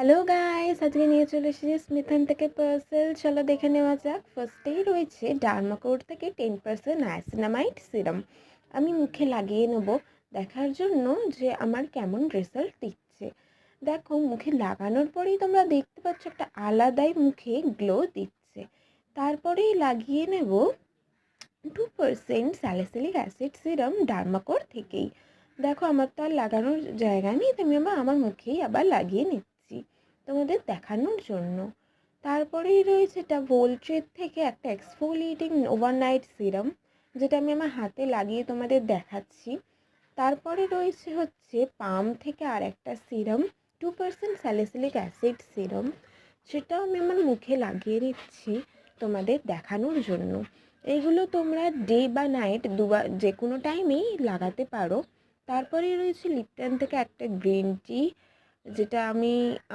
Hello guys, আজকে নিয়ে চলে এসেছি স্মিথন থেকে পার্সেল। চলো দেখে নেওয়া যাক। ফার্স্টেই রয়েছে ডার্মাকোর থেকে 10% নায়াসিনামাইড সিরাম। আমি মুখে লাগিয়ে নেব দেখার জন্য যে আমার কেমন রেজাল্ট দিচ্ছে। দেখো, মুখে লাগানোর পরেই তোমরা দেখতে পাচ্ছ একটা আলাদাই মুখে গ্লো দিচ্ছে। তারপরেই লাগিয়ে নেব 2% স্যালিসিলিক অ্যাসিড সিরাম ডার্মাকোর থেকেই। দেখো, আমার তো আর লাগানোর জায়গা নেই, তো আমি আমার মুখেই আবার লাগিয়ে নিচ্ছি তোমাদের দেখানোর জন্য। তারপরেই রয়েছে এটা ভোল্ট্রের থেকে একটা এক্সফোলিয়েটিং ওভারনাইট সিরাম, যেটা আমি আমার হাতে লাগিয়ে তোমাদের দেখাচ্ছি। তারপরে রয়েছে হচ্ছে পাম থেকে আর একটা সিরাম, 2% স্যালিসিলিক অ্যাসিড সিরাম, সেটাও আমি আমার মুখে লাগিয়ে নিচ্ছি তোমাদের দেখানোর জন্য। এইগুলো তোমরা ডে বা নাইট দুবার যে কোনো টাইমেই লাগাতে পারো। তারপরে রয়েছে লিপটন থেকে একটা গ্রিন টি, যেটা আমি